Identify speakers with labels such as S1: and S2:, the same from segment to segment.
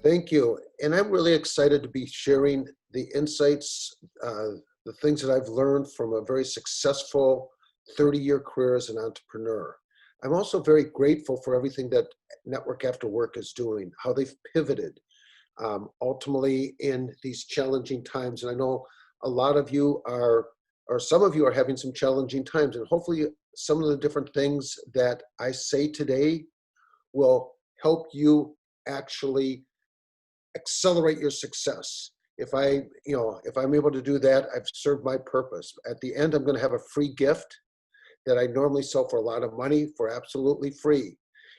S1: Thank you. And I'm really excited to be sharing the insights, the things that I've learned from a very successful 30-year career as an entrepreneur. I'm also very grateful for everything that Network After Work is doing, how they've pivoted ultimately in these challenging times. And I know a lot of you are, or some of you are having some challenging times, and hopefully some of the different things that I say today will help you actually accelerate your success. If I'm able to do that, I've served my purpose. At the end, I'm going to have a free gift that I normally sell for a lot of money for absolutely free.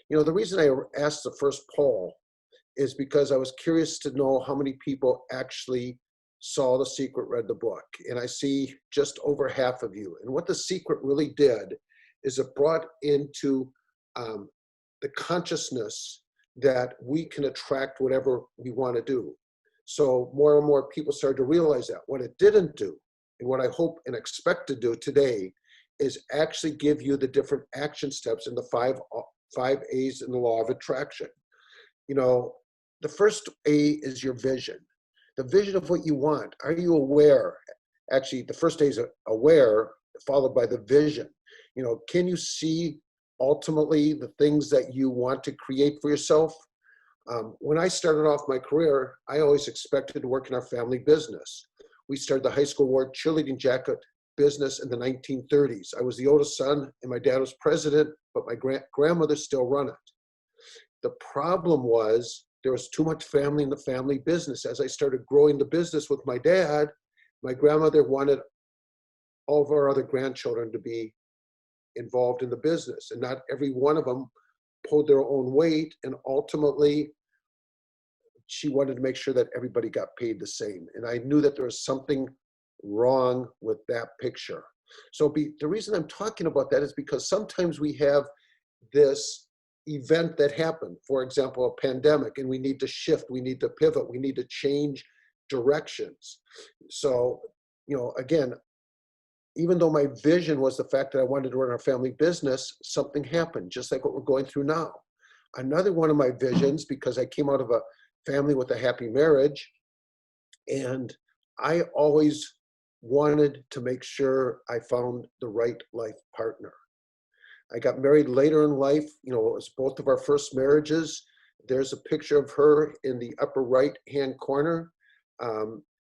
S1: The reason I asked the first poll is because I was curious to know how many people actually saw The Secret, read the book. And I see just over half of you. And what The Secret really did is it brought into the consciousness that we can attract whatever we want to do. So more and more people started to realize that. What it didn't do, and what I hope and expect to do today, is actually give you the different action steps in the five A's in the law of attraction. The first A is your vision. The vision of what you want. Are you aware? Actually, the first A is aware, followed by the vision. Can you see ultimately the things that you want to create for yourself? When I started off my career, I always expected to work in our family business. We started the high school award cheerleading jacket business in the 1930s. I was the oldest son and my dad was president, but my grandmother still ran it. The problem was there was too much family in the family business. As I started growing the business with my dad, my grandmother wanted all of our other grandchildren to be involved in the business, and not every one of them pulled their own weight, and ultimately she wanted to make sure that everybody got paid the same. And I knew that there was something wrong with that picture. So the reason I'm talking about that is because sometimes we have this event that happened, for example, a pandemic, and we need to shift, we need to pivot, we need to change directions. So, again, even though my vision was the fact that I wanted to run our family business, something happened, just like what we're going through now. Another one of my visions, because I came out of a family with a happy marriage, and I always wanted to make sure I found the right life partner. I got married later in life. It was both of our first marriages. There's a picture of her in the upper right-hand corner.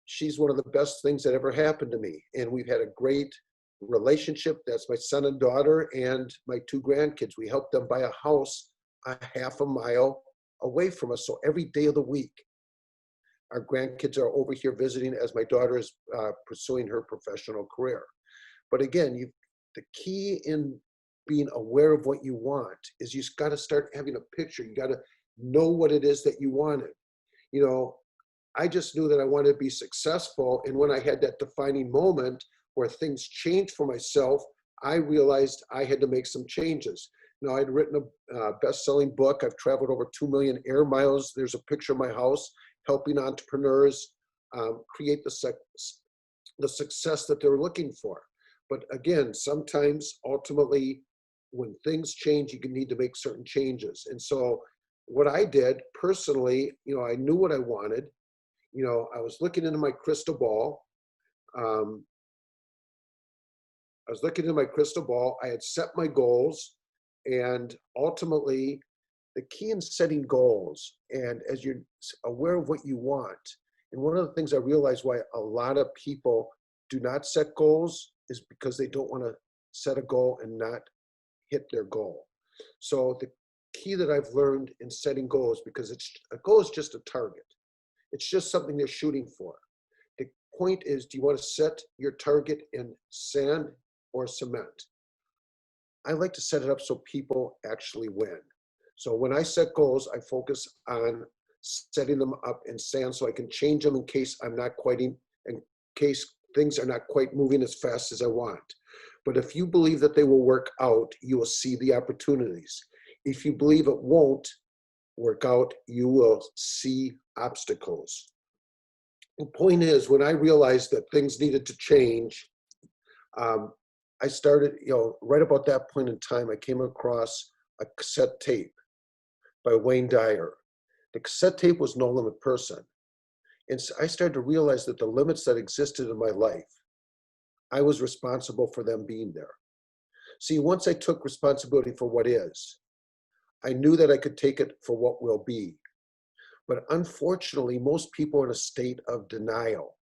S1: She's one of the best things that ever happened to me. And we've had a great relationship. That's my son and daughter and my two grandkids. We helped them buy a house a half a mile away from us. So every day of the week, our grandkids are over here visiting as my daughter is pursuing her professional career. But again, the key in being aware of what you want is you got to start having a picture. You got to know what it is that you wanted. I just knew that I wanted to be successful. And when I had that defining moment where things changed for myself, I realized I had to make some changes. I'd written a best-selling book. I've traveled over 2 million air miles. There's a picture of my house helping entrepreneurs create the success that they're looking for. But again, sometimes ultimately when things change, you need to make certain changes. And so what I did personally, I knew what I wanted. I was looking into my crystal ball. I had set my goals, and ultimately the key in setting goals, and as you're aware of what you want, and one of the things I realized why a lot of people do not set goals is because they don't want to set a goal and not hit their goal. So the key that I've learned in setting goals, because a goal is just a target. It's just something they're shooting for. The point is, do you want to set your target in sand or cement? I like to set it up so people actually win. So when I set goals, I focus on setting them up in sand so I can change them in case things are not quite moving as fast as I want. But if you believe that they will work out, you will see the opportunities. If you believe it won't work out, you will see obstacles. The point is, when I realized that things needed to change, I started, right about that point in time, I came across a cassette tape by Wayne Dyer The cassette tape was No Limit Person. And so I started to realize that the limits that existed in my life, I was responsible for them being there. See, once I took responsibility for what is, I knew that I could take it for what will be. But unfortunately, most people are in a state of denial.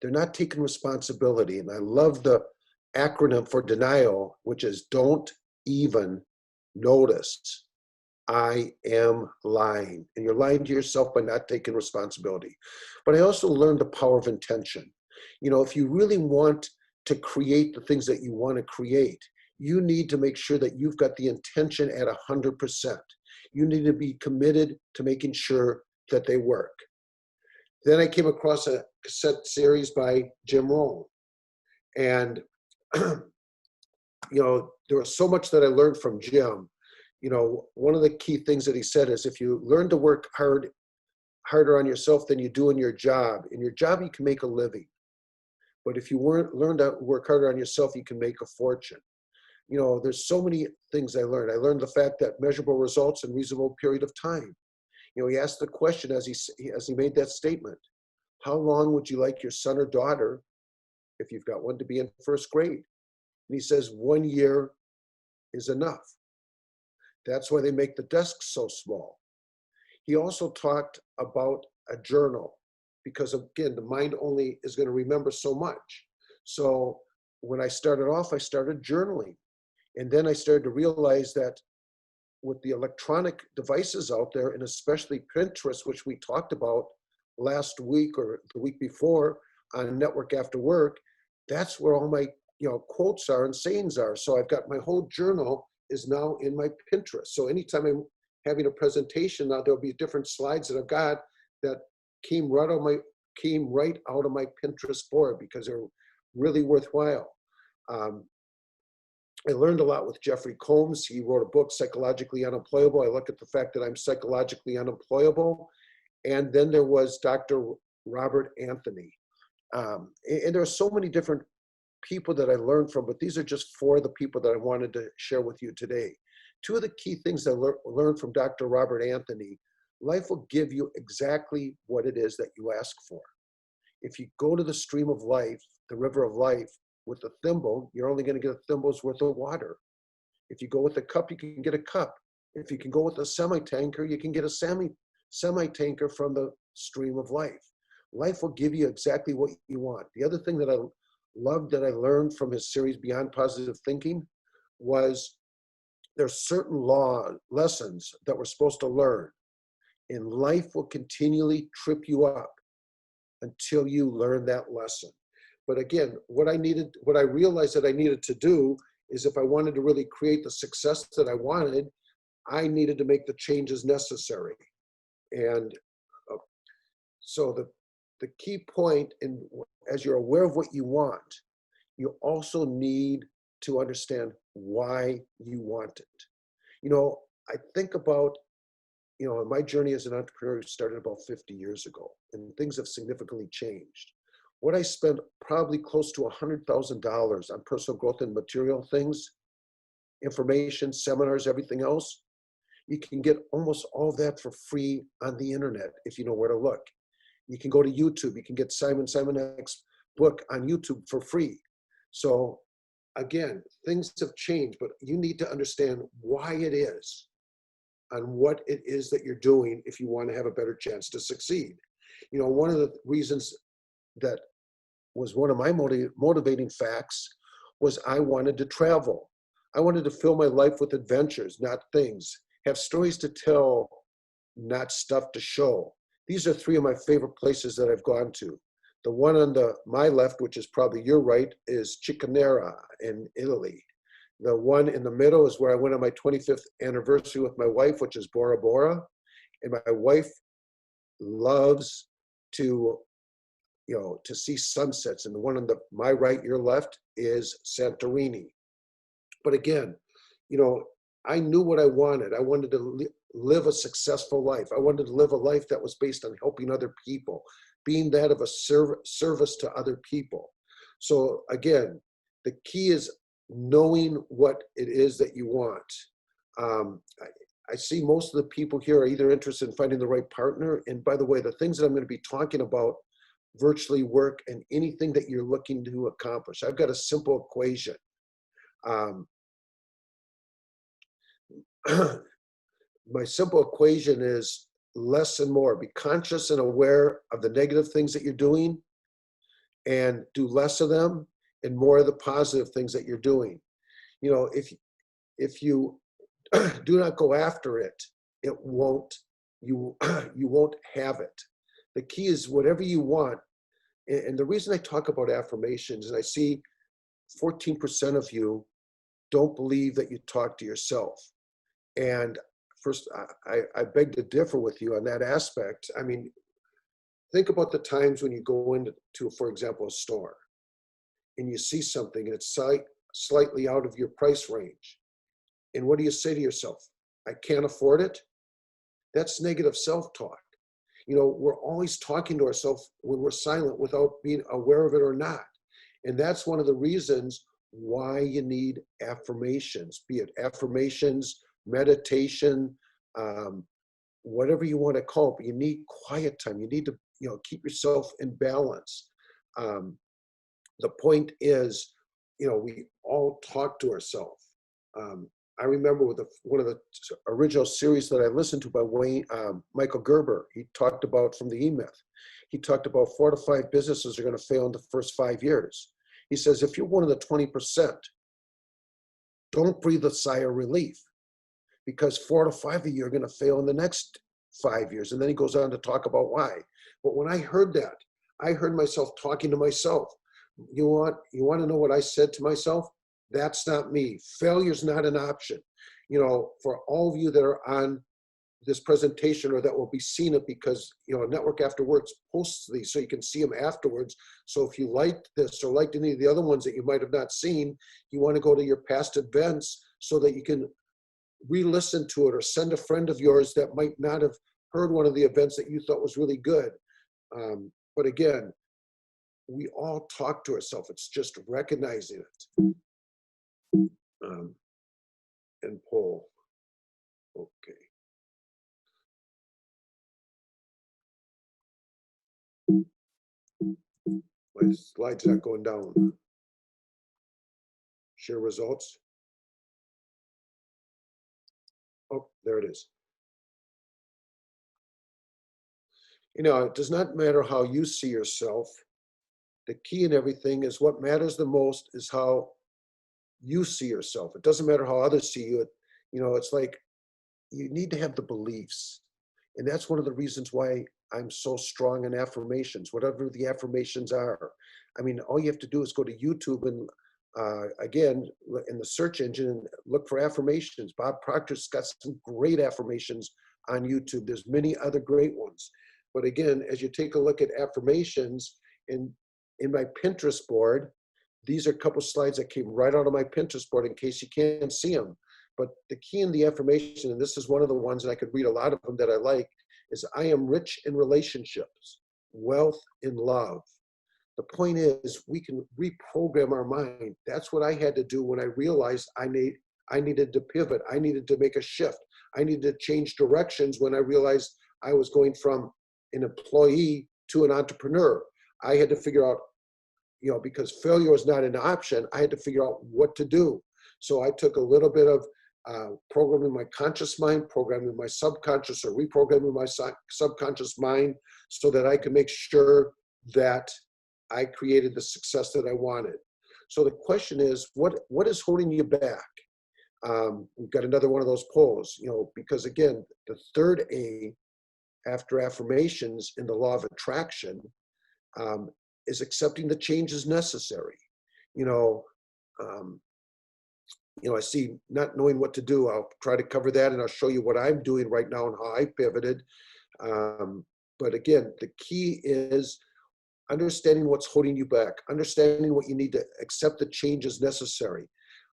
S1: They're not taking responsibility. And I love the acronym for denial, which is don't even notice. I am lying. And you're lying to yourself by not taking responsibility. But I also learned the power of intention. You know, if you really want to create the things that you want to create, you need to make sure that you've got the intention at 100%. You need to be committed to making sure that they work. Then I came across a cassette series by Jim Rohn. And, you know, there was so much that I learned from Jim. You know, one of the key things that he said is if you learn to work harder on yourself than you do in your job you can make a living. But if you learn to work harder on yourself, you can make a fortune. You know, there's so many things I learned. I learned the fact that measurable results in reasonable period of time. You know, he asked the question as he made that statement, how long would you like your son or daughter, if you've got one, to be in first grade? And he says, 1 year is enough. That's why they make the desks so small. He also talked about a journal because, again, the mind only is going to remember so much. So when I started off, I started journaling. And then I started to realize that with the electronic devices out there, and especially Pinterest, which we talked about last week or the week before on Network After Work, that's where all my quotes are and sayings are. So I've got my whole journal is now in my Pinterest. So anytime I'm having a presentation, now there'll be different slides that I've got that came right out of my Pinterest board because they're really worthwhile. I learned a lot with Jeffrey Combs. He wrote a book, Psychologically Unemployable. I look at the fact that I'm psychologically unemployable. And then there was Dr. Robert Anthony. And there are so many different people that I learned from, but these are just 4 of the people that I wanted to share with you today. 2 of the key things I learned from Dr. Robert Anthony: life will give you exactly what it is that you ask for. If you go to the stream of life, the river of life, with a thimble, you're only going to get a thimble's worth of water. If you go with a cup, you can get a cup. If you can go with a semi-tanker, you can get a semi-tanker from the stream of life. Life will give you exactly what you want. The other thing that I loved that I learned from his series Beyond Positive Thinking was there's certain lessons that we're supposed to learn, and life will continually trip you up until you learn that lesson. But again, what I realized that I needed to do is if I wanted to really create the success that I wanted, I needed to make the changes necessary. And so the key point, as you're aware of what you want, you also need to understand why you want it. You know, I think about, my journey as an entrepreneur started about 50 years ago, and things have significantly changed. What I spent probably close to $100,000 on personal growth and material things, information, seminars, everything else, you can get almost all that for free on the internet if you know where to look. You can go to YouTube. You can get Simon Sinek's book on YouTube for free. So again, things have changed, but you need to understand why it is and what it is that you're doing if you want to have a better chance to succeed. One of the reasons that was one of my motivating facts was I wanted to travel. I wanted to fill my life with adventures, not things. Have stories to tell, not stuff to show. These are 3 of my favorite places that I've gone to. The one on my left, which is probably your right, is Cicconera in Italy. The one in the middle is where I went on my 25th anniversary with my wife, which is Bora Bora. And my wife loves to see sunsets. And the one on my right, your left, is Santorini. But again, I knew what I wanted. I wanted to live a successful life. I wanted to live a life that was based on helping other people, being that of a service to other people. So again, the key is knowing what it is that you want. I see most of the people here are either interested in finding the right partner. And by the way, the things that I'm going to be talking about virtually work in anything that you're looking to accomplish. I've got a simple equation. Um, my simple equation is less and more. Be conscious and aware of the negative things that you're doing and do less of them and more of the positive things that you're doing. You know, if you do not go after it, it won't, you won't have it. The key is whatever you want. And the reason I talk about affirmations is I see 14% of you don't believe that you talk to yourself. And first, I beg to differ with you on that aspect. I mean, think about the times when you go into, for example, a store and you see something and it's slightly out of your price range. And what do you say to yourself? I can't afford it. That's negative self-talk. You know, we're always talking to ourselves when we're silent without being aware of it or not. And that's one of the reasons why you need affirmations, be it affirmations, meditation, whatever you want to call it, but you need quiet time. You need to, you know, keep yourself in balance. The point is, you know, we all talk to ourselves. I remember with one of the original series that I listened to by Michael Gerber, he talked about from the E-Myth. He talked about 4 to 5 businesses are going to fail in the first 5 years. He says, if you're one of the 20%, don't breathe a sigh of relief because 4 to 5 of you are going to fail in the next 5 years. And then he goes on to talk about why. But when I heard that, I heard myself talking to myself. You want to know what I said to myself? That's not me. Failure's not an option. You know, for all of you that are on this presentation or that will be seeing it, because, you know, Network Afterwards posts these so you can see them afterwards. So if you liked this or liked any of the other ones that you might have not seen, you want to go to your past events so that you can re-listen to it or send a friend of yours that might not have heard one of the events that you thought was really good. But again, we all talk to ourselves. It's just recognizing it. And poll. Okay. My slide's not going down. Share results. Oh, there it is. You know, it does not matter how you see yourself. The key in everything is what matters the most is how you see yourself. It doesn't matter how others see you. You know, it's like you need to have the beliefs. And that's one of the reasons why I'm so strong in affirmations, whatever the affirmations are. I mean, all you have to do is go to YouTube and again, in the search engine, and look for affirmations. Bob Proctor's got some great affirmations on YouTube. There's many other great ones. But again, as you take a look at affirmations in my Pinterest board, these are a couple slides that came right out of my Pinterest board in case you can't see them. But the key in the affirmation, and this is one of the ones, and I could read a lot of them that I like, is I am rich in relationships, wealth in love. The point is we can reprogram our mind. That's what I had to do when I realized I needed to pivot. I needed to make a shift. I needed to change directions when I realized I was going from an employee to an entrepreneur. I had to figure out, you know, because failure was not an option, I had to figure out what to do. So I took a little bit of programming my conscious mind, programming my subconscious, or reprogramming my subconscious mind so that I could make sure that I created the success that I wanted. So the question is, what is holding you back? We've got another one of those polls, you know, because again, the third A after affirmations in the law of attraction is accepting the changes necessary. You know, I see not knowing what to do. I'll try to cover that, and I'll show you what I'm doing right now and how I pivoted. But again, the key is understanding what's holding you back, understanding what you need to accept the changes necessary.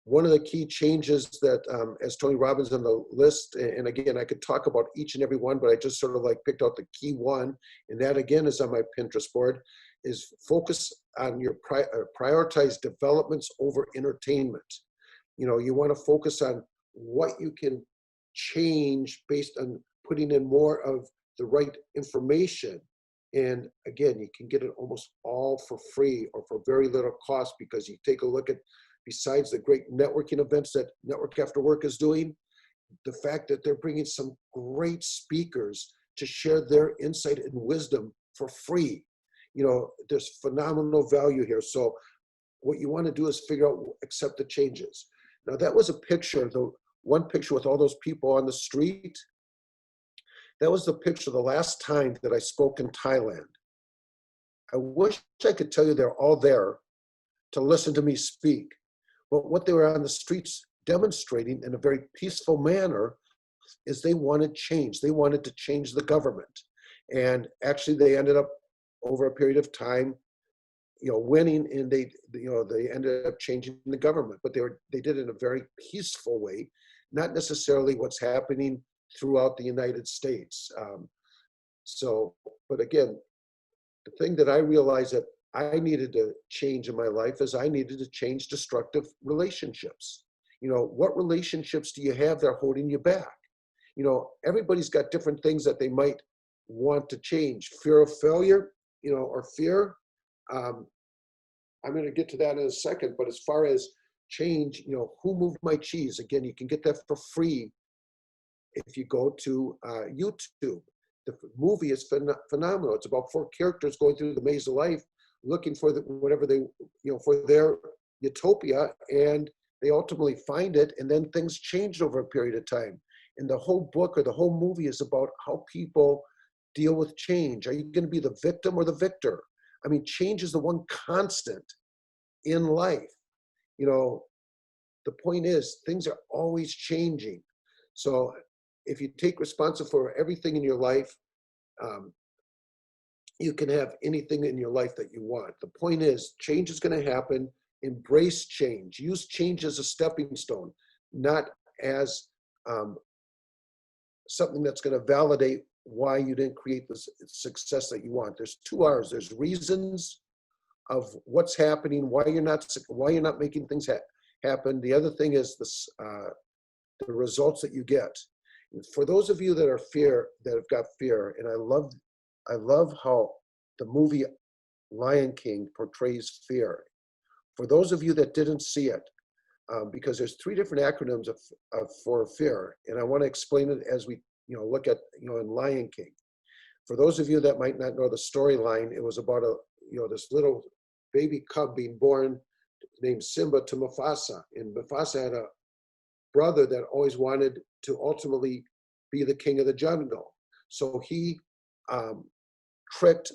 S1: One of the key changes that, as Tony Robbins on the list, and again, I could talk about each and every one, but I just sort of like picked out the key one, and that again is on my Pinterest board, is focus on your prioritize developments over entertainment. You know, you want to focus on what you can change based on putting in more of the right information. And again, you can get it almost all for free or for very little cost, because you take a look at, besides the great networking events that Network After Work is doing, the fact that they're bringing some great speakers to share their insight and wisdom for free. You know, there's phenomenal value here. So what you want to do is figure out, accept the changes. Now that was a picture, the one picture with all those people on the street. That was the picture the last time that I spoke in Thailand. I wish I could tell you they're all there to listen to me speak. But what they were on the streets demonstrating in a very peaceful manner is they wanted change. They wanted to change the government. And actually they ended up, over a period of time, winning, and they ended up changing the government. But they did it in a very peaceful way, not necessarily what's happening throughout the United States. But again, the thing that I realized that I needed to change in my life is I needed to change destructive relationships. What relationships do you have that are holding you back? Everybody's got different things that they might want to change. Fear of failure, or fear. I'm going to get to that in a second, but as far as change, who moved my cheese? Again, you can get that for free if you go to YouTube. The movie is phenomenal. It's about 4 characters going through the maze of life, looking for whatever they, for their utopia, and they ultimately find it, and then things change over a period of time. And the whole book or the whole movie is about how people deal with change. Are you going to be the victim or the victor? I mean, change is the one constant in life. The point is, things are always changing. So if you take responsibility for everything in your life, you can have anything in your life that you want. The point is, change is going to happen. Embrace change. Use change as a stepping stone, not as something that's going to validate why you didn't create the success that you want. There's 2 R's. There's reasons of what's happening, why you're not making things happen. The other thing is the results that you get. For those of you that have got fear, and I love how the movie Lion King portrays fear. For those of you that didn't see it, because there's 3 different acronyms for fear, and I want to explain it as we look at in Lion King. For those of you that might not know the storyline, it was about this little baby cub being born named Simba to Mufasa, and Mufasa had a brother that always wanted to ultimately be the king of the jungle. So he tricked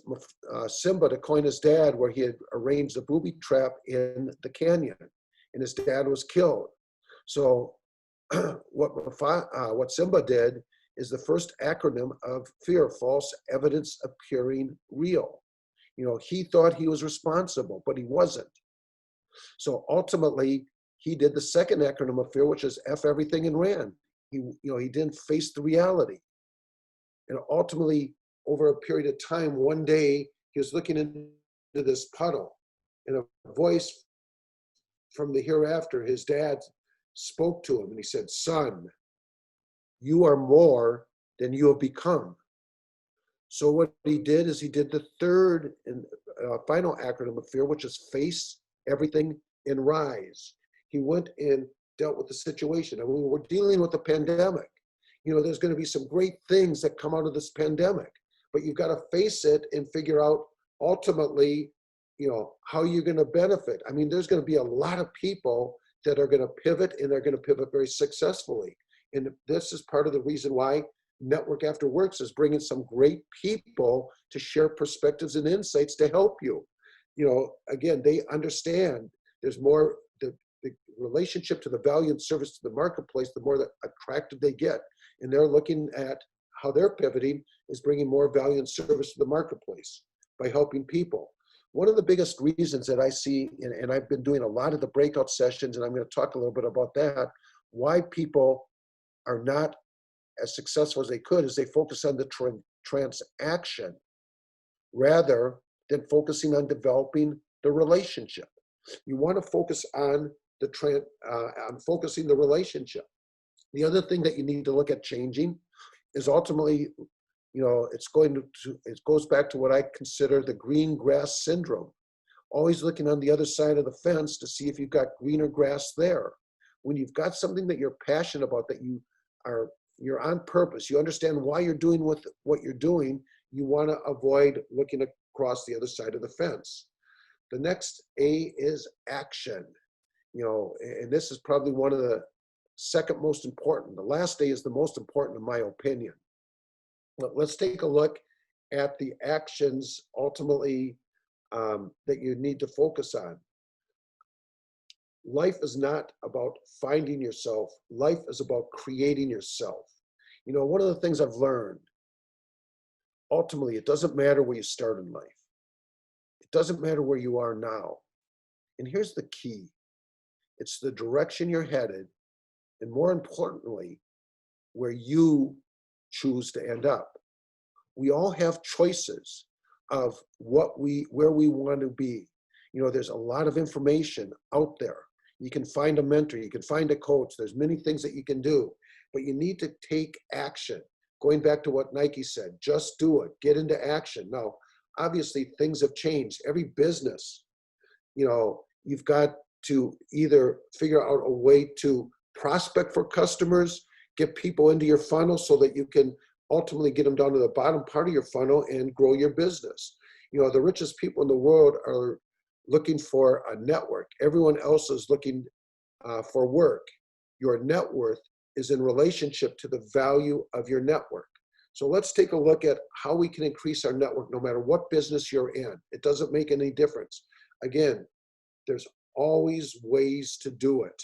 S1: Simba to coin his dad, where he had arranged a booby trap in the canyon, and his dad was killed. So what Simba did is the first acronym of fear: false evidence appearing real. He thought he was responsible, but he wasn't. So ultimately, he did the second acronym of fear, which is F everything and ran. He didn't face the reality. And ultimately, over a period of time, one day, he was looking into this puddle, and a voice from the hereafter, his dad, spoke to him, and he said, "Son, you are more than you have become." So what he did is he did the third and final acronym of fear, which is face everything and rise. He went and dealt with the situation. I mean, we're dealing with a pandemic. There's going to be some great things that come out of this pandemic, but you've got to face it and figure out ultimately, how you're going to benefit. I mean, there's going to be a lot of people that are going to pivot, and they're going to pivot very successfully. And this is part of the reason why Network After Works is bringing some great people to share perspectives and insights to help you. Again, they understand there's more, the relationship to the value and service to the marketplace, the more that attractive they get. And they're looking at how they're pivoting is bringing more value and service to the marketplace by helping people. One of the biggest reasons that I see, and I've been doing a lot of the breakout sessions, and I'm going to talk a little bit about that, why people are not as successful as they could, is they focus on the transaction rather than focusing on developing the relationship. You want to focus on focusing the relationship. The other thing that you need to look at changing is ultimately, it goes back to what I consider the green grass syndrome. Always looking on the other side of the fence to see if you've got greener grass there. When you've got something that you're passionate about, that you're on purpose, you understand why you're doing what you're doing, you want to avoid looking across the other side of the fence. The next A is action. And this is probably one of the second most important. The last A is the most important in my opinion. But let's take a look at the actions ultimately that you need to focus on. Life is not about finding yourself. Life is about creating yourself. One of the things I've learned, ultimately, it doesn't matter where you start in life. It doesn't matter where you are now. And here's the key. It's the direction you're headed, and more importantly, where you choose to end up. We all have choices of where we want to be. There's a lot of information out there. You can find a mentor, you can find a coach. There's many things that you can do, but you need to take action. Going back to what Nike said, just do it, get into action. Now, obviously things have changed. Every business, you've got to either figure out a way to prospect for customers, get people into your funnel so that you can ultimately get them down to the bottom part of your funnel and grow your business. The richest people in the world are looking for a network. Everyone else is looking for work. Your net worth is in relationship to the value of your network. So let's take a look at how we can increase our network no matter what business you're in. It doesn't make any difference. Again, there's always ways to do it.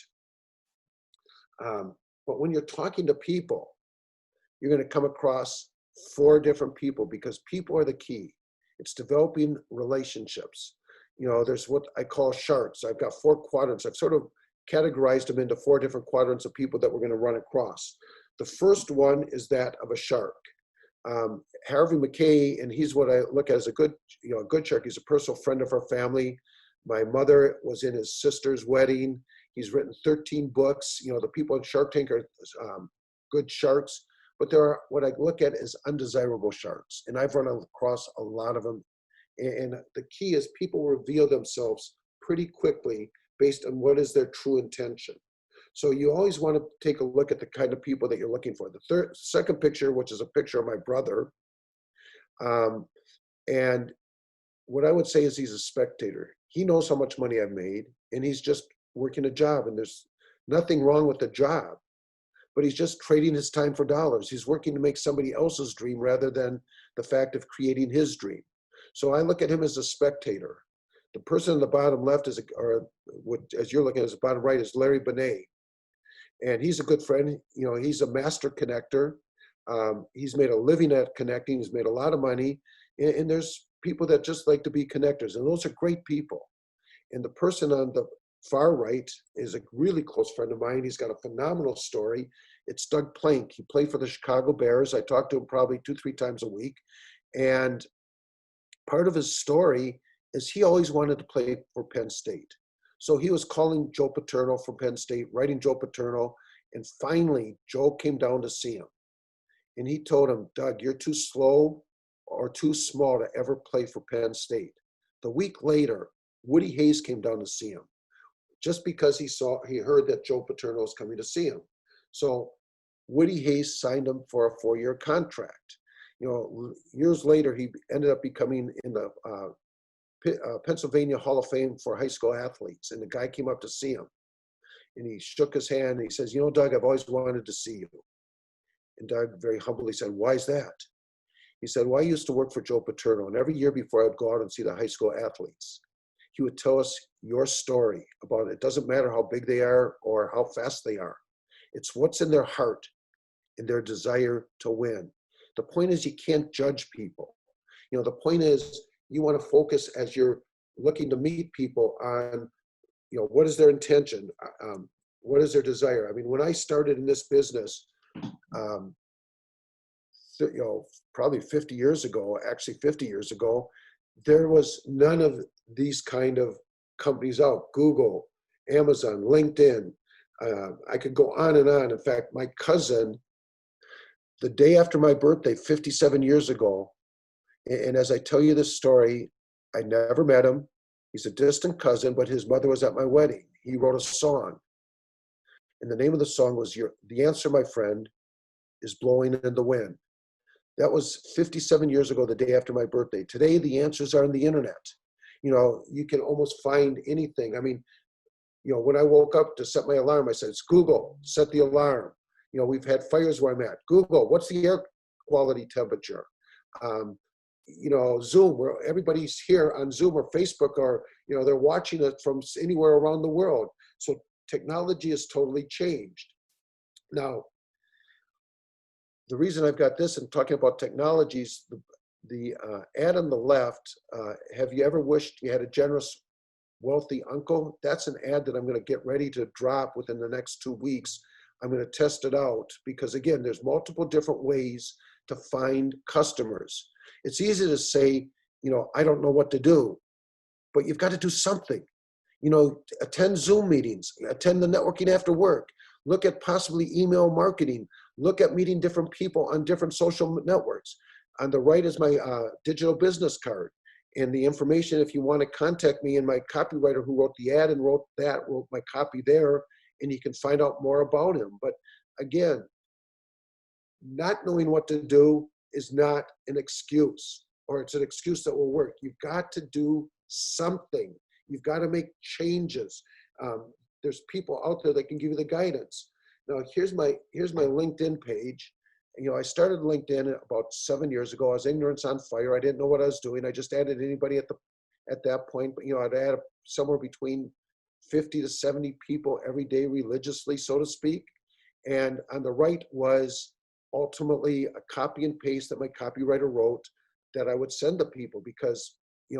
S1: But when you're talking to people, you're going to come across 4 different people, because people are the key. It's developing relationships. There's what I call sharks. I've got 4 quadrants. I've sort of categorized them into 4 different quadrants of people that we're going to run across. The first one is that of a shark. Harvey McKay, and he's what I look at as a good shark. He's a personal friend of our family. My mother was in his sister's wedding. He's written 13 books. The people in Shark Tank are good sharks, but there are what I look at as undesirable sharks. And I've run across a lot of them. And the key is people reveal themselves pretty quickly based on what is their true intention. So you always want to take a look at the kind of people that you're looking for. The second picture, which is a picture of my brother, and what I would say is he's a spectator. He knows how much money I've made, and he's just working a job, and there's nothing wrong with the job, but he's just trading his time for dollars. He's working to make somebody else's dream rather than the fact of creating his dream. So I look at him as a spectator. The person on the bottom left as you're looking at the bottom right, is Larry Benet. And he's a good friend. He's a master connector. He's made a living at connecting. He's made a lot of money. And there's people that just like to be connectors, and those are great people. And the person on the far right is a really close friend of mine. He's got a phenomenal story. It's Doug Plank. He played for the Chicago Bears. I talk to him probably 2-3 times a week. And part of his story is he always wanted to play for Penn State. So he was calling Joe Paterno from Penn State, writing Joe Paterno, and finally Joe came down to see him. And he told him, Doug, you're too slow or too small to ever play for Penn State. The week later, Woody Hayes came down to see him just because he heard that Joe Paterno was coming to see him. So Woody Hayes signed him for a 4-year contract. Years later, he ended up becoming in the Pennsylvania Hall of Fame for high school athletes. And the guy came up to see him, and he shook his hand and he says, Doug, I've always wanted to see you. And Doug very humbly said, why is that? He said, well, I used to work for Joe Paterno, and every year before I'd go out and see the high school athletes, he would tell us your story about it. It doesn't matter how big they are or how fast they are. It's what's in their heart and their desire to win. The point is you can't judge people. The point is you want to focus as you're looking to meet people on, what is their intention? What is their desire? I mean, when I started in this business, probably 50 years ago, there was none of these kind of companies out. Google, Amazon, LinkedIn, I could go on and on. In fact, my cousin, the day after my birthday, 57 years ago, and as I tell you this story, I never met him. He's a distant cousin, but his mother was at my wedding. He wrote a song, and the name of the song was "The Answer, My Friend, is Blowing in the Wind." That was 57 years ago, the day after my birthday. Today, the answers are on the internet. You can almost find anything. I mean, when I woke up to set my alarm, I said, it's Google, set the alarm. We've had fires where I'm at. Google, what's the air quality temperature? Zoom, where everybody's here on Zoom or Facebook, or, they're watching it from anywhere around the world. So technology has totally changed. Now, the reason I've got this and talking about technologies, the ad on the left, have you ever wished you had a generous, wealthy uncle? That's an ad that I'm going to get ready to drop within the next 2 weeks. I'm going to test it out because, again, there's multiple different ways to find customers. It's easy to say, I don't know what to do, but you've got to do something. Attend Zoom meetings, attend the networking after work, look at possibly email marketing, look at meeting different people on different social networks. On the right is my digital business card. And the information, if you want to contact me, and my copywriter who wrote the ad and wrote my copy there, and you can find out more about him. But again, not knowing what to do is not an excuse, or it's an excuse that will work. You've got to do something. You've got to make changes. There's people out there that can give you the guidance. Now, here's my LinkedIn page. I started LinkedIn about 7 years ago. I was ignorance on fire. I didn't know what I was doing. I just added anybody at that point. But I'd add somewhere between 50 to 70 people every day religiously, so to speak. And on the right was ultimately a copy and paste that my copywriter wrote that I would send to people because,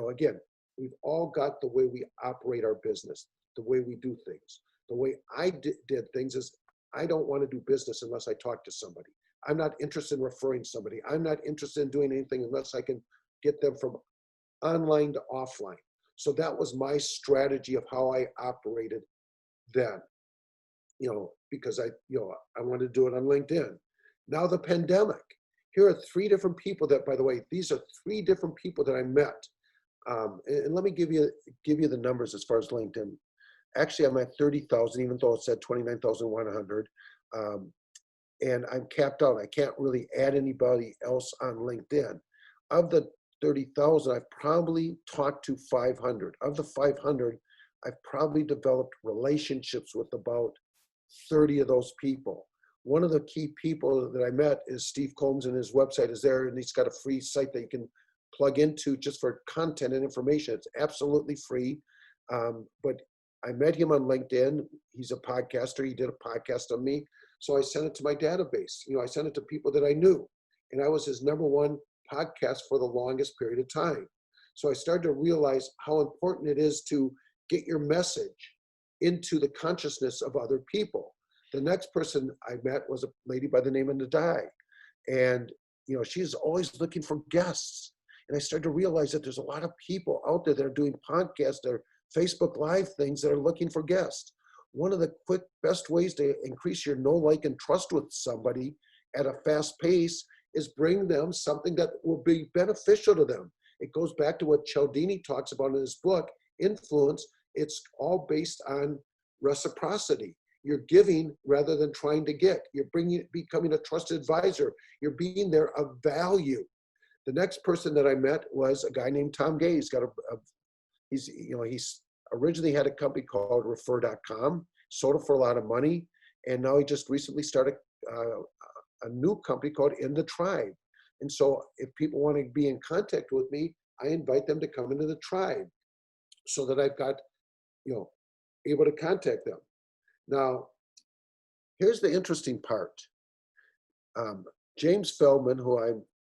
S1: again, we've all got the way we operate our business, the way we do things. The way I did things is I don't want to do business unless I talk to somebody. I'm not interested in referring somebody. I'm not interested in doing anything unless I can get them from online to offline. So that was my strategy of how I operated then, because I wanted to do it on LinkedIn. Now the pandemic, here are 3 different people that, by the way, these are 3 different people that I met. And let me give you the numbers as far as LinkedIn. Actually, I'm at 30,000, even though it said 29,100. And I'm capped out. I can't really add anybody else on LinkedIn. Of the 30,000, I've probably talked to 500. Of the 500, I've probably developed relationships with about 30 of those people. One of the key people that I met is Steve Combs, and his website is there, and he's got a free site that you can plug into just for content and information. It's absolutely free. But I met him on LinkedIn. He's a podcaster. He did a podcast on me. So I sent it to my database. I sent it to people that I knew. And I was his #1 podcast for the longest period of time. So I started to realize how important it is to get your message into the consciousness of other people. The next person I met was a lady by the name of Nadai. And, she's always looking for guests. And I started to realize that there's a lot of people out there that are doing podcasts or Facebook Live things that are looking for guests. One of the best ways to increase your know, like, and trust with somebody at a fast pace is bring them something that will be beneficial to them. It goes back to what Cialdini talks about in his book, Influence. It's all based on reciprocity. You're giving rather than trying to get. You're becoming a trusted advisor. You're being there of value. The next person that I met was a guy named Tom Gay. He's originally had a company called Refer.com, sold it for a lot of money, and now he just recently started a new company called In the Tribe. And so if people want to be in contact with me, I invite them to come into the tribe so that I've got, able to contact them. Now, here's the interesting part. James Feldman, who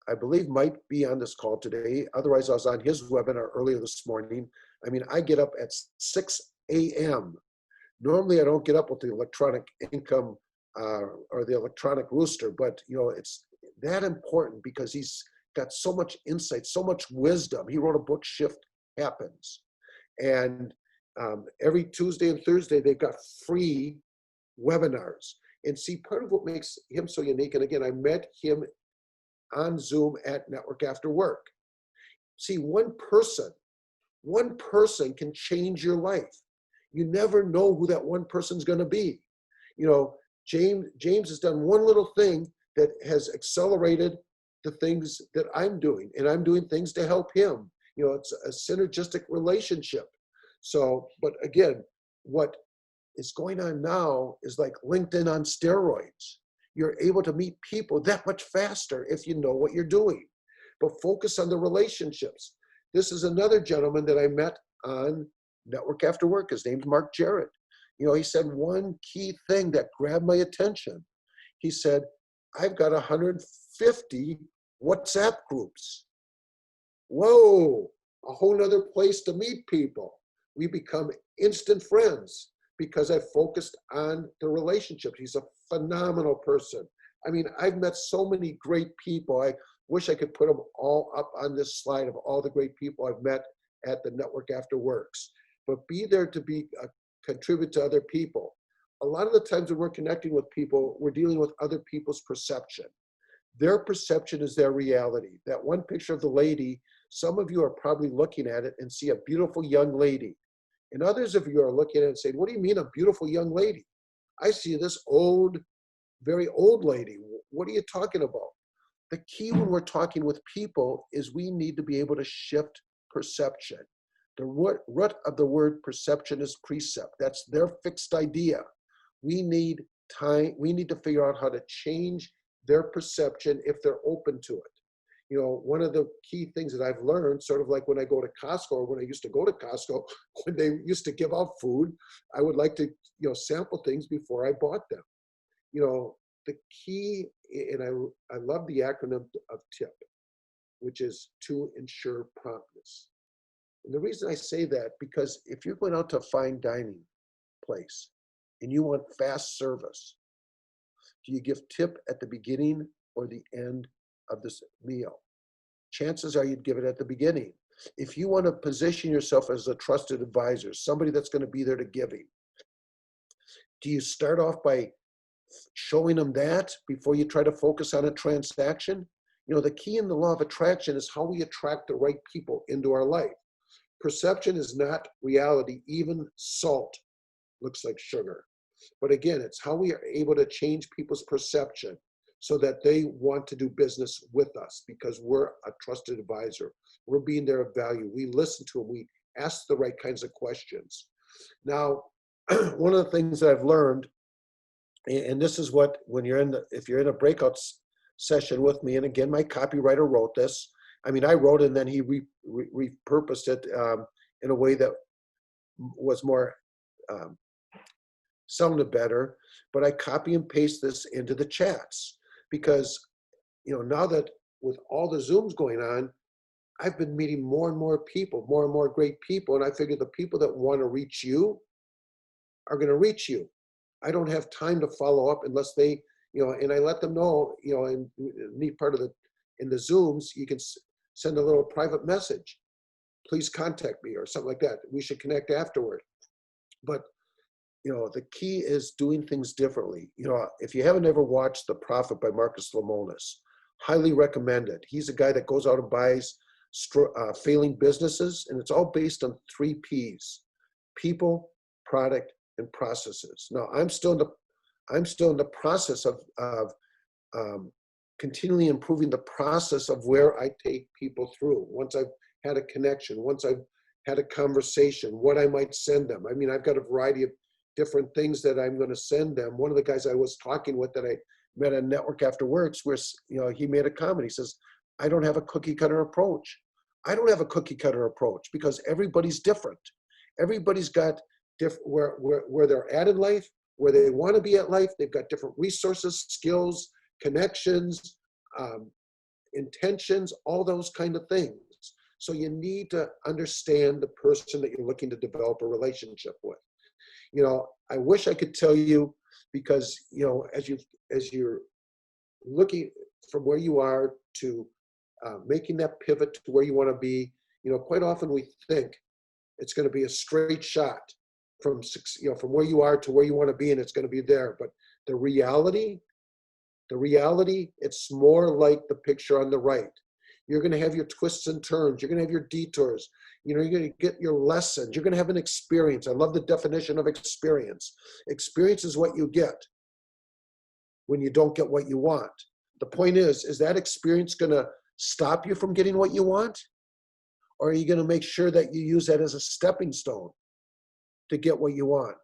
S1: I believe might be on this call today, otherwise I was on his webinar earlier this morning. I get up at 6 a.m. Normally I don't get up with the electronic income or the electronic rooster, but it's that important because he's got so much insight, so much wisdom. He wrote a book, Shift Happens. And every Tuesday and Thursday, they've got free webinars. And see, part of what makes him so unique, and again, I met him on Zoom at Network After Work. See, one person can change your life. You never know who that one person's going to be. You know, James has done one little thing that has accelerated the things that I'm doing, and I'm doing things to help him. You know, it's a synergistic relationship. So, but again, what is going on now is like LinkedIn on steroids. You're able to meet people that much faster if you know what you're doing. But focus on the relationships. This is another gentleman that I met on Network After Work. His name's Mark Jarrett. You know, he said one key thing that grabbed my attention. He said, I've got 150 WhatsApp groups. Whoa, a whole nother place to meet people. We become instant friends because I focused on the relationship. He's a phenomenal person. I mean, I've met so many great people. I wish I could put them all up on this slide of all the great people I've met at the Network After Works. But be there to contribute to other people. A lot of the times when we're connecting with people, we're dealing with other people's perception. Their perception is their reality. That one picture of the lady, some of you are probably looking at it and see a beautiful young lady. And others of you are looking at it and saying, what do you mean a beautiful young lady? I see this old, very old lady. What are you talking about? The key when we're talking with people is we need to be able to shift perception. The root of the word perception is precept. That's their fixed idea. We need time. We need to figure out how to change their perception if they're open to it. You know, one of the key things that I've learned, sort of like when I go to Costco, or when I used to go to Costco, when they used to give out food, I would like to, you know, sample things before I bought them. You know, the key, and I love the acronym of TIP, which is to ensure promptness. And the reason I say that, because if you're going out to a fine dining place and you want fast service, do you give tip at the beginning or the end of this meal? Chances are you'd give it at the beginning. If you want to position yourself as a trusted advisor, somebody that's going to be there to giving, do you start off by showing them that before you try to focus on a transaction? You know, the key in the law of attraction is how we attract the right people into our life. Perception is not reality. Even salt looks like sugar. But again, it's how we are able to change people's perception so that they want to do business with us because we're a trusted advisor. We're being there of value. We listen to them. We ask the right kinds of questions. Now, one of the things that I've learned, and this is what, when you're if you're in a breakout session with me, and again, my copywriter wrote this. I mean, I wrote it and then he repurposed it in a way that was more, sounded better, but I copy and paste this into the chats because, you know, now that with all the Zooms going on, I've been meeting more and more people, more and more great people. And I figure the people that want to reach you are going to reach you. I don't have time to follow up unless they, you know, and I let them know, you know, and neat part of in the Zooms, you can send a little private message. Please contact me or something like that. We should connect afterward. But, you know, the key is doing things differently. You know, if you haven't ever watched The Profit by Marcus Lemonis, highly recommend it. He's a guy that goes out and buys failing businesses, and it's all based on 3 Ps: people, product, and processes. Now, I'm still in the process of continually improving the process of where I take people through. Once I've had a connection, once I've had a conversation, what I might send them. I mean, I've got a variety of different things that I'm going to send them. One of the guys I was talking with that I met on Network After Works, where, you know, he made a comment. He says, I don't have a cookie cutter approach. I don't have a cookie cutter approach because everybody's different. Everybody's got different, where they're at in life, where they want to be at life. They've got different resources, skills, connections, intentions, all those kind of things. So you need to understand the person that you're looking to develop a relationship with. You know, I wish I could tell you, because, you know, as you're looking from where you are to making that pivot to where you want to be, you know, quite often we think it's going to be a straight shot from where you are to where you want to be, and it's going to be there. But the reality, it's more like the picture on the right. You're going to have your twists and turns. You're going to have your detours. You're going to get your lessons. You're going to have an experience. I love the definition of experience. Experience is what you get when you don't get what you want. The point is that experience going to stop you from getting what you want? Or are you going to make sure that you use that as a stepping stone to get what you want?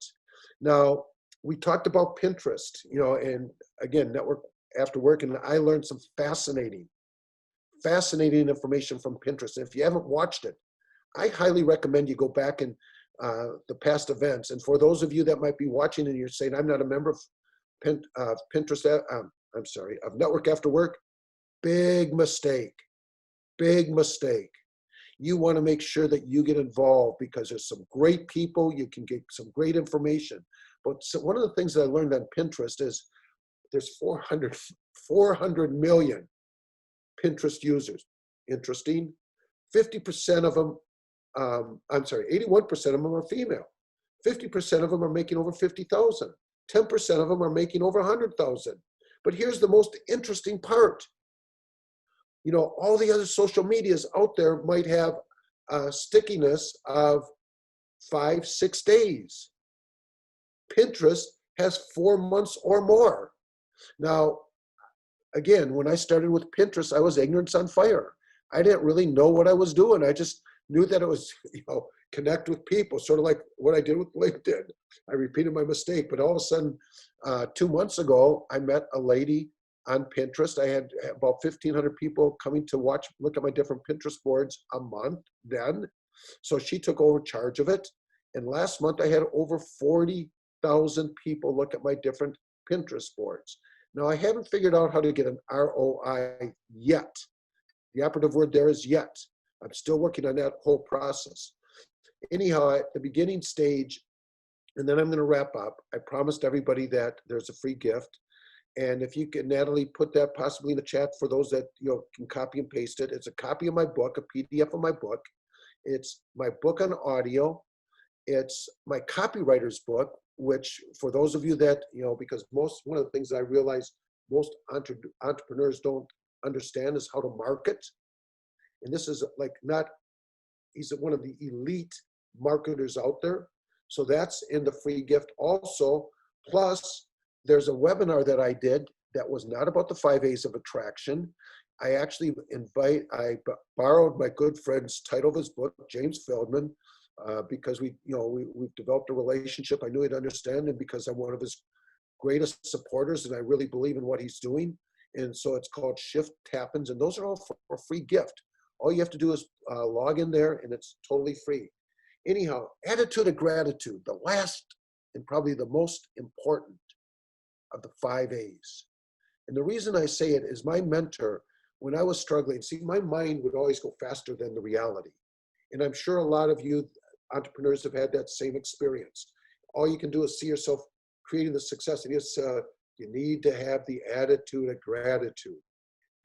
S1: Now, we talked about Pinterest, and again, network after work, and I learned some fascinating information from Pinterest. And if you haven't watched it, I highly recommend you go back in the past events. And for those of you that might be watching and you're saying, I'm not a member of Pinterest, of Network After Work, big mistake. You want to make sure that you get involved because there's some great people, you can get some great information. But one of the things that I learned on Pinterest is there's 400 million Pinterest users. Interesting. 50% of them, 81% of them are female. 50% of them are making over 50,000. 10% of them are making over 100,000. But here's the most interesting part. All the other social medias out there might have a stickiness of 5-6 days. Pinterest has 4 months or more. Now, again, when I started with Pinterest, I was ignorance on fire. I didn't really know what I was doing. I just knew that it was, connect with people, sort of like what I did with LinkedIn. I repeated my mistake, but all of a sudden, 2 months ago, I met a lady on Pinterest. I had about 1,500 people coming to look at my different Pinterest boards a month then. So she took over charge of it. And last month, I had over 40,000 people look at my different Pinterest boards. Now, I haven't figured out how to get an ROI yet. The operative word there is yet. I'm still working on that whole process. Anyhow, at the beginning stage, and then I'm going to wrap up, I promised everybody that there's a free gift. And if you can, Natalie, put that possibly in the chat for those that can copy and paste it. It's a copy of my book, a PDF of my book. It's my book on audio. It's my copywriter's book, which for those of you that, because one of the things that I realize most entrepreneurs don't understand is how to market. And this is he's one of the elite marketers out there. So that's in the free gift also. Plus, there's a webinar that I did that was not about the 5 A's of attraction. I actually borrowed my good friend's title of his book, James Feldman, because we've developed a relationship. I knew he'd understand, and because I'm one of his greatest supporters, and I really believe in what he's doing. And so it's called Shift Happens, and those are all for a free gift. All you have to do is log in there, and it's totally free. Anyhow, attitude of gratitude, the last and probably the most important of the 5 A's. And the reason I say it is my mentor, when I was struggling, see, my mind would always go faster than the reality. And I'm sure a lot of you entrepreneurs have had that same experience. All you can do is see yourself creating the success. And you need to have the attitude of gratitude.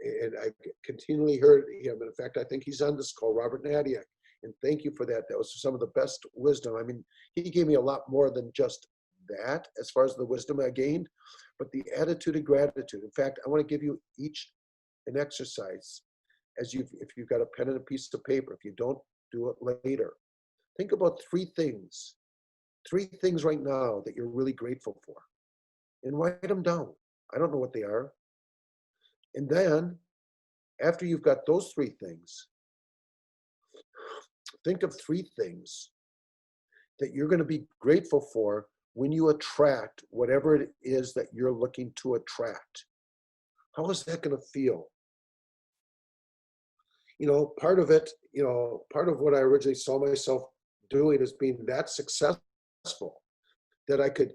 S1: And I continually heard him. And in fact, I think he's on this call, Robert Nadiak. And thank you for that. That was some of the best wisdom. I mean, he gave me a lot more than just that as far as the wisdom I gained, but the attitude of gratitude. In fact, I want to give you each an exercise if you've got a pen and a piece of paper. If you don't, do it later. Think about 3 things right now that you're really grateful for, and write them down. I don't know what they are. And then after you've got those 3 things, think of 3 things that you're going to be grateful for when you attract whatever it is that you're looking to attract. How is that going to feel? Part of it, part of what I originally saw myself doing is being that successful that I could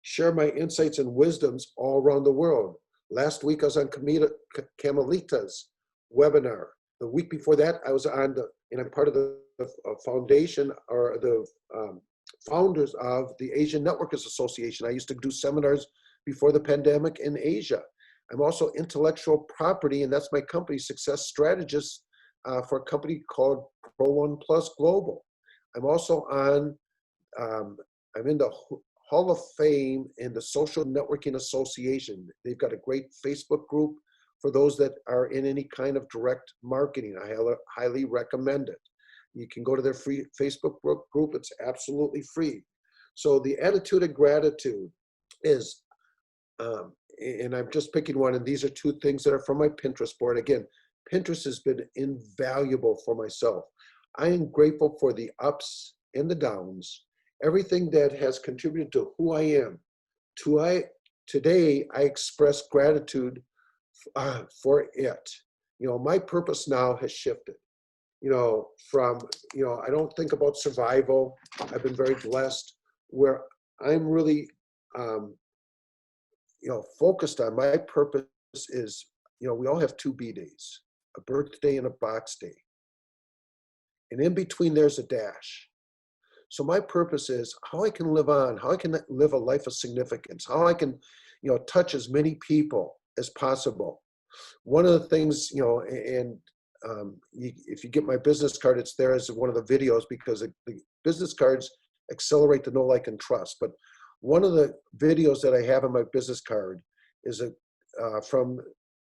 S1: share my insights and wisdoms all around the world. Last week, I was on Camelita's webinar. The week before that, I was on and I'm part of the foundation or the founders of the Asian Networkers Association. I used to do seminars before the pandemic in Asia. I'm also intellectual property, and that's my company, success strategist for a company called Pro One Plus Global. I'm also on I'm in the Hall of Fame in the Social Networking Association. They've got a great Facebook group for those that are in any kind of direct marketing. I highly recommend it. You can go to their free Facebook group. It's absolutely free. So the attitude of gratitude is, and I'm just picking one, and these are two things that are from my Pinterest board. Again, Pinterest has been invaluable for myself. I am grateful for the ups and the downs, everything that has contributed to who I am. Today, I express gratitude for it. My purpose now has shifted, from, I don't think about survival. I've been very blessed where I'm really, focused on my purpose is, we all have two B-days, a birthday and a box day. And in between there's a dash. So my purpose is how I can live on, how I can live a life of significance, how I can, touch as many people as possible. One of the things, if you get my business card, it's there as one of the videos because the business cards accelerate the know, like, and trust. But one of the videos that I have on my business card is from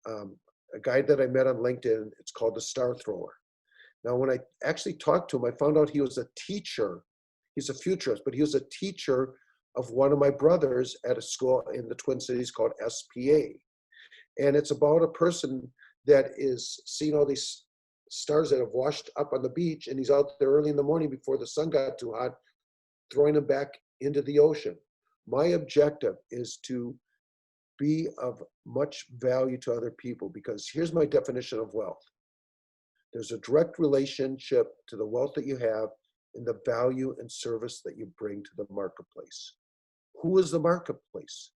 S1: a guy that I met on LinkedIn. It's called the Star Thrower. Now, when I actually talked to him, I found out he was a teacher. He's a futurist, but he was a teacher of one of my brothers at a school in the Twin Cities called SPA. And it's about a person that is seeing all these stars that have washed up on the beach, and he's out there early in the morning before the sun got too hot, throwing them back into the ocean. My objective is to be of much value to other people, because here's my definition of wealth. There's a direct relationship to the wealth that you have and the value and service that you bring to the marketplace. Who is the marketplace?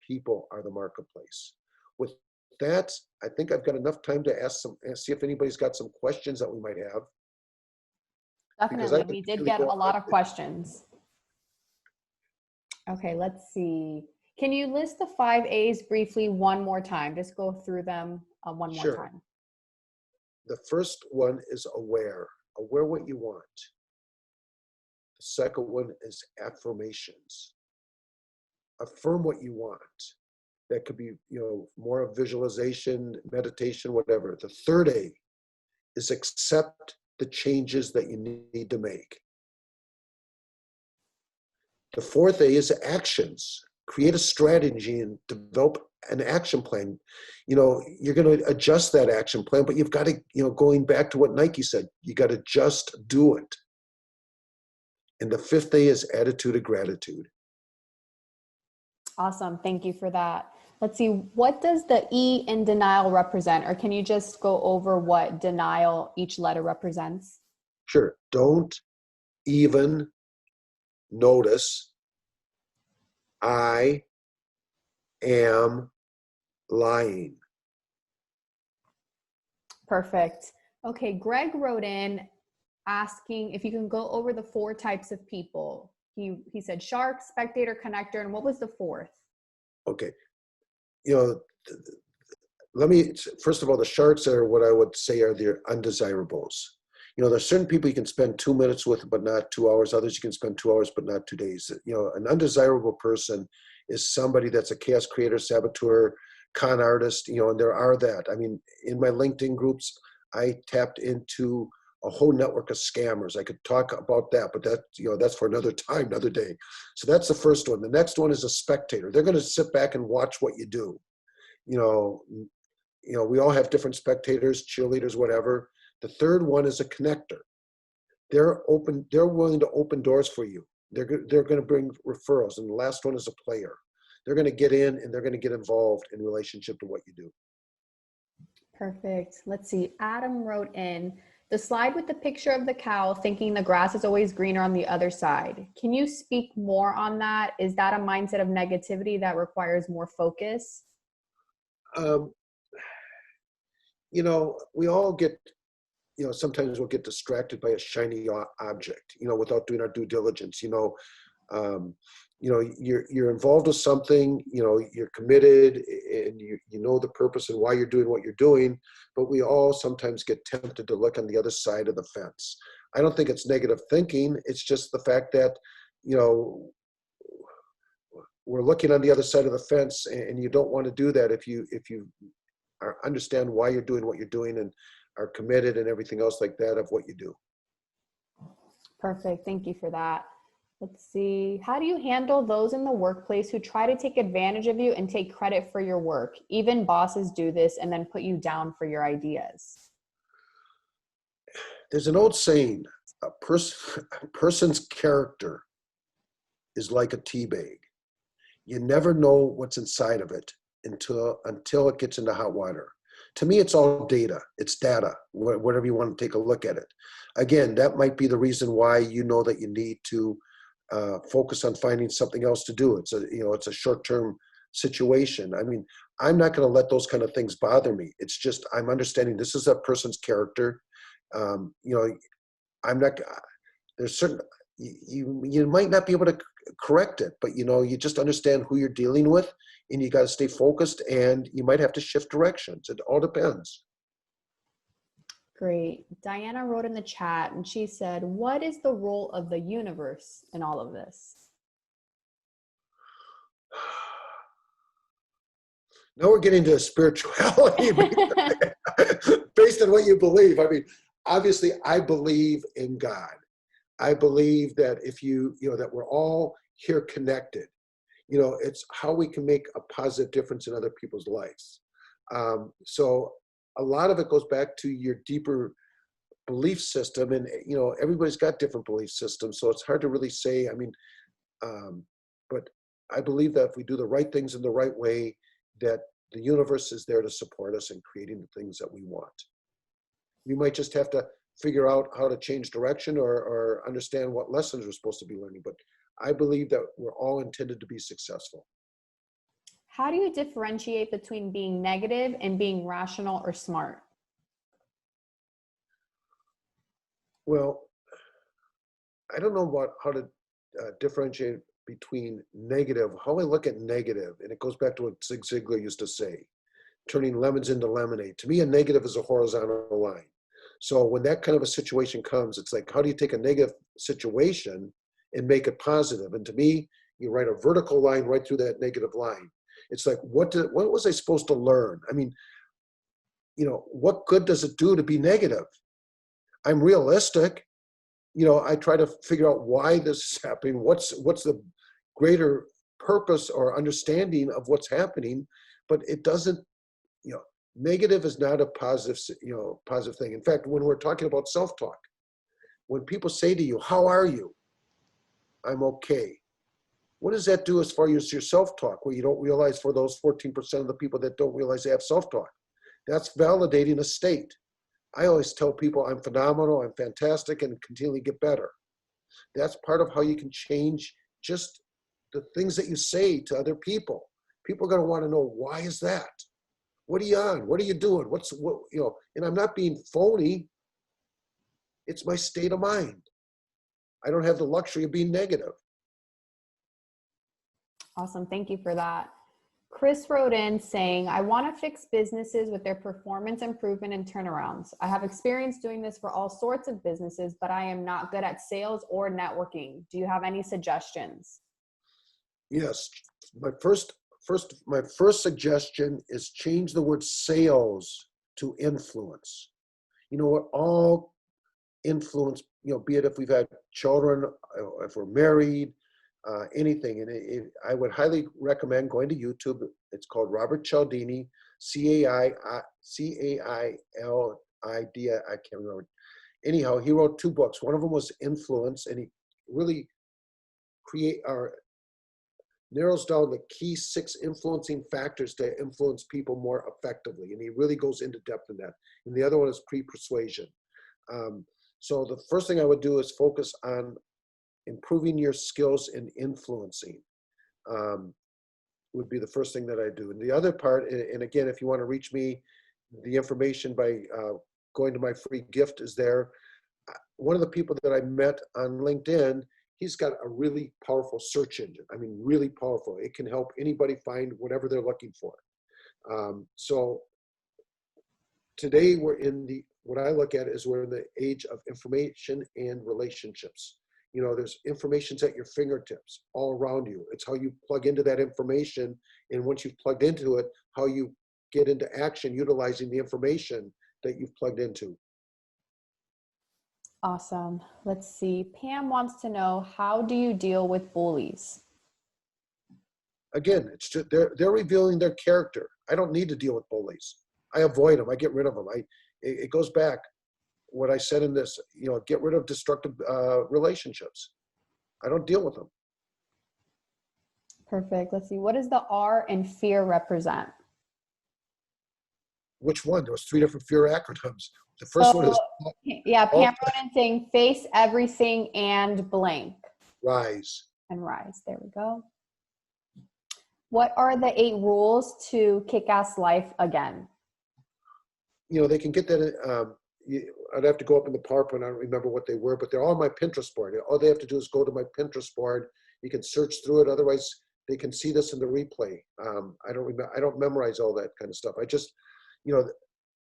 S1: People are the marketplace. With that, I think I've got enough time to see if anybody's got some questions that we might have.
S2: Definitely, we did get a lot of questions. Okay, let's see. Can you list the 5 A's briefly one more time? Just go through them one more time.
S1: The first one is aware what you want. The second one is affirmations. Affirm what you want. That could be, more of visualization, meditation, whatever. The third A is accept the changes that you need to make. The fourth A is actions. Create a strategy and develop an action plan. You're going to adjust that action plan, but you've got to, going back to what Nike said, you got to just do it. And the fifth A is attitude of gratitude.
S2: Awesome. Thank you for that. Let's see. What does the E in denial represent? Or can you just go over what denial each letter represents?
S1: Sure. Don't even notice. I am lying.
S2: Perfect. Okay, Greg wrote in asking if you can go over the 4 types of people. He said shark, spectator, connector, and what was the 4th?
S1: Okay. First of all, the sharks are what I would say are the undesirables. There's certain people you can spend 2 minutes with, but not 2 hours. Others you can spend 2 hours, but not 2 days. An undesirable person is somebody that's a chaos creator, saboteur, con artist, and there are that. I mean, in my LinkedIn groups, I tapped into a whole network of scammers. I could talk about that, but that's for another time, another day. So that's the first one. The next one is a spectator. They're going to sit back and watch what you do. We all have different spectators, cheerleaders, whatever. The third one is a connector. They're willing to open doors for you. They're going to bring referrals. And the last one is a player. They're going to get in and they're going to get involved in relationship to what you do.
S2: Perfect. Let's see. Adam wrote in the slide with the picture of the cow thinking the grass is always greener on the other side. Can you speak more on that? Is that a mindset of negativity that requires more focus?
S1: We all get, sometimes we'll get distracted by a shiny object, without doing our due diligence. You're involved with something, you're committed and you know the purpose and why you're doing what you're doing, but we all sometimes get tempted to look on the other side of the fence. I don't think it's negative thinking. It's just the fact that, you know, we're looking on the other side of the fence, and you don't want to do that if you understand why you're doing what you're doing and are committed and everything else like that of what you do.
S2: Perfect. Thank you for that. Let's see. How do you handle those in the workplace who try to take advantage of you and take credit for your work? Even bosses do this and then put you down for your ideas.
S1: There's an old saying, a person's character is like a tea bag. You never know what's inside of it until it gets into hot water. To me, it's all data. It's data, whatever you want to take a look at it. Again, that might be the reason why you know that you need to focus on finding something else to do. It's a short-term situation. I mean, I'm not going to let those kind of things bother me. It's just I'm understanding this is a person's character. I'm not. There's certain you might not be able to correct it, but you just understand who you're dealing with, and you got to stay focused. And you might have to shift directions. It all depends.
S2: Great. Diana wrote in the chat and she said, what is the role of the universe in all of this?
S1: Now we're getting to spirituality based on what you believe. I mean, obviously, I believe in God. I believe that that we're all here connected. It's how we can make a positive difference in other people's lives. So a lot of it goes back to your deeper belief system, and everybody's got different belief systems, so it's hard to really say. I mean, but I believe that if we do the right things in the right way, that the universe is there to support us in creating the things that we want. We might just have to figure out how to change direction or understand what lessons we're supposed to be learning. But I believe that we're all intended to be successful.
S2: How do you differentiate between being negative and being rational or smart?
S1: Well, I don't know how to differentiate between negative. How I look at negative, and it goes back to what Zig Ziglar used to say, turning lemons into lemonade. To me, a negative is a horizontal line. So when that kind of a situation comes, it's like, how do you take a negative situation and make it positive? And to me, you write a vertical line right through that negative line. It's like, what was I supposed to learn? I mean, what good does it do to be negative? I'm realistic. I try to figure out why this is happening. What's the greater purpose or understanding of what's happening? But it doesn't, negative is not a positive thing. In fact, when we're talking about self-talk, when people say to you, how are you? I'm okay. What does that do as far as your self-talk, where you don't realize, for those 14% of the people that don't realize they have self-talk? That's validating a state. I always tell people I'm phenomenal, I'm fantastic, and continually get better. That's part of how you can change just the things that you say to other people. People are going to want to know, why is that? What are you on? What are you doing? And I'm not being phony. It's my state of mind. I don't have the luxury of being negative.
S2: Awesome. Thank you for that. Chris wrote in saying, I want to fix businesses with their performance improvement and turnarounds. I have experience doing this for all sorts of businesses, but I am not good at sales or networking. Do you have any suggestions?
S1: Yes. My first suggestion is change the word sales to influence. All influence, be it if we've had children, if we're married, anything. And I would highly recommend going to YouTube. It's called Robert Cialdini, Cailidi. I can't remember. Anyhow, he wrote 2 books. One of them was Influence, and he really narrows down the key 6 influencing factors to influence people more effectively. And he really goes into depth in that. And the other one is Pre-Persuasion. So the first thing I would do is focus on improving your skills in influencing. Would be the first thing that I do. And the other part, and again, if you want to reach me, the information by going to my free gift is there. One of the people that I met on LinkedIn, he's got a really powerful search engine. I mean, really powerful. It can help anybody find whatever they're looking for. So today we're in what I look at is we're in the age of information and relationships. You know, there's information's at your fingertips all around you. It's how you plug into that information. And once you've plugged into it, how you get into action utilizing the information that you've plugged into.
S2: Awesome. Let's see. Pam wants to know, how do you deal with bullies?
S1: Again, it's just, they're revealing their character. I don't need to deal with bullies. I avoid them. I get rid of them. It goes back what I said in this, you know, get rid of destructive relationships. I don't deal with them.
S2: Perfect. Let's see. What does the R in fear represent?
S1: Which one? There was 3 different fear acronyms. The first one is
S2: yeah, Pam wrote in saying face everything and blank.
S1: rise.
S2: And rise. There we go. What are the 8 rules to kick-ass life again?
S1: You know, they can get that. I'd have to go up in the PowerPoint. I don't remember what they were, but they're on my Pinterest board. All they have to do is go to my Pinterest board. You can search through it. Otherwise, they can see this in the replay. I don't remember. I don't memorize all that kind of stuff. I just, you know,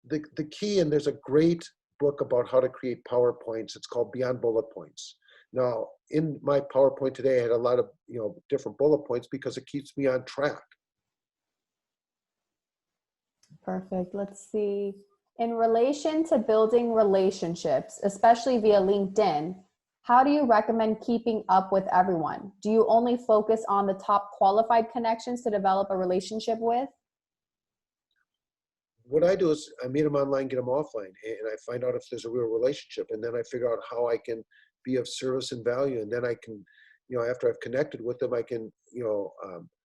S1: the key, and there's a great book about how to create PowerPoints. It's called Beyond Bullet Points. Now, in my PowerPoint today, I had a lot of, you know, different bullet points because it keeps me on track.
S2: Perfect. Let's see. In relation to building relationships, especially via LinkedIn, how do you recommend keeping up with everyone? Do you only focus on the top qualified connections to develop a relationship with?
S1: What I do is I meet them online, get them offline, and I find out if there's a real relationship, and then I figure out how I can be of service and value, and then I can, you know, after I've connected with them, I can, you know,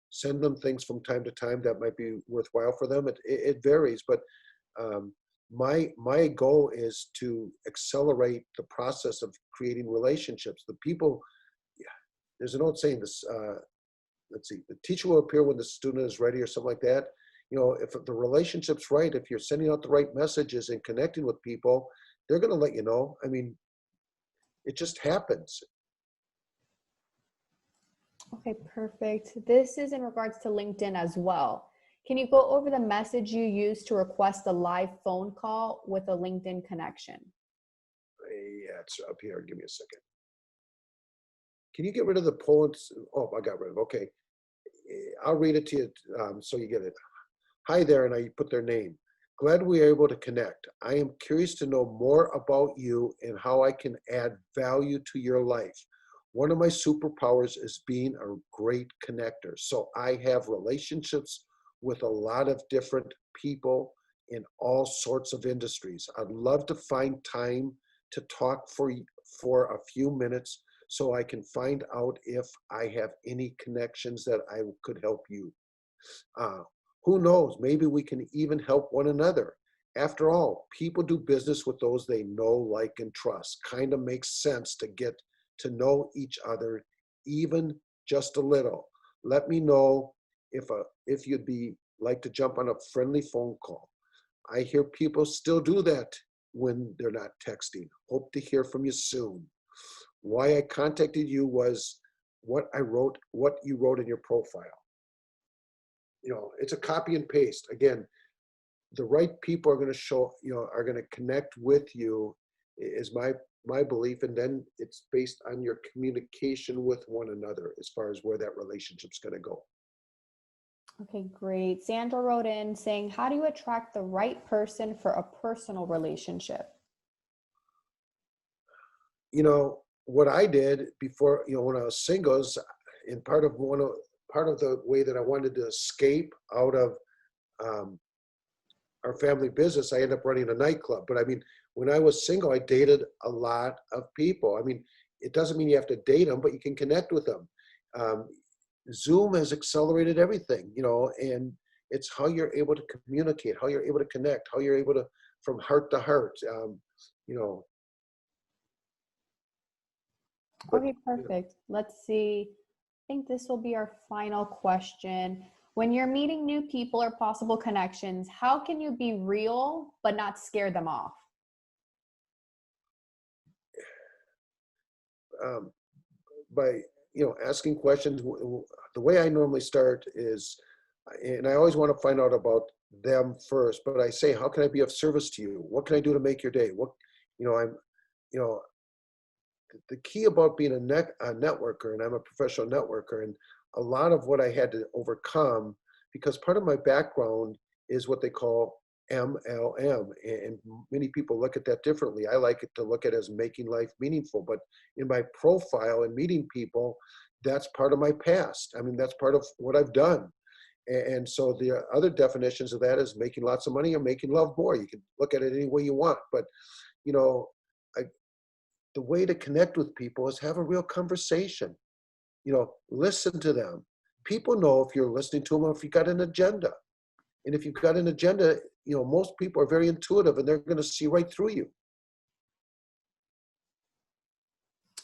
S1: send them things from time to time that might be worthwhile for them. It varies, but my goal is to accelerate the process of creating relationships. The people, yeah, there's an old saying, this, let's see, the teacher will appear when the student is ready, or something like that. You know, if the relationship's right, if you're sending out the right messages and connecting with people, they're going to let you know. I mean, it just happens.
S2: Okay, perfect. This is in regards to LinkedIn as well. Can you go over the message you use to request a live phone call with a LinkedIn connection?
S1: Yeah, it's up here. Give me a second. Can you get rid of the points? Oh, I got rid of it. Okay. I'll read it to you so you get it. Hi there, and I put their name. Glad we are able to connect. I am curious to know more about you and how I can add value to your life. One of my superpowers is being a great connector. So I have relationships with a lot of different people in all sorts of industries. I'd love to find time to talk for a few minutes so I can find out if I have any connections that I could help you. Who knows, maybe we can even help one another. After all, people do business with those they know, like, and trust. Kind of makes sense to get to know each other, even just a little. Let me know if you'd be like to jump on a friendly phone call. I hear people still do that when they're not texting. Hope to hear from you soon. Why I contacted you was what you wrote in your profile. You know, it's a copy and paste. Again, the right people are going to show, you know, are going to connect with you, is my belief. And then it's based on your communication with one another as far as where that relationship's going to go.
S2: Okay, great. Sandra wrote in saying, how do you attract the right person for a personal relationship?
S1: You know, what I did before, you know, when I was single, is in part of the way that I wanted to escape out of our family business, I ended up running a nightclub. But I mean, when I was single, I dated a lot of people. I mean, it doesn't mean you have to date them, but you can connect with them. Zoom has accelerated everything, you know, and it's how you're able to communicate, how you're able to connect, how you're able to, from heart to heart, you know.
S2: Okay, perfect. Let's see. I think this will be our final question. When you're meeting new people or possible connections, how can you be real but not scare them off?
S1: By, you know, asking questions. The way I normally start is And I always want to find out about them first, but I say, how can I be of service to you? What can I do to make your day? What, you know, I'm, you know, the key about being a networker, and I'm a professional networker, and a lot of what I had to overcome, because part of my background is what they call MLM, and many people look at that differently. I like it to look at it as making life meaningful, but in my profile and meeting people, that's part of my past. I mean, that's part of what I've done. And so the other definitions of that is making lots of money or making love more. You can look at it any way you want, but you know, I, the way to connect with people is have a real conversation. Listen to them. People know if you're listening to them or if you got an agenda. And if you've got an agenda, most people are very intuitive and they're going to see right through you.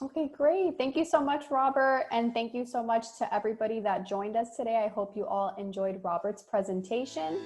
S2: Okay, great. Thank you so much, Robert. And thank you so much to everybody that joined us today. I hope you all enjoyed Robert's presentation.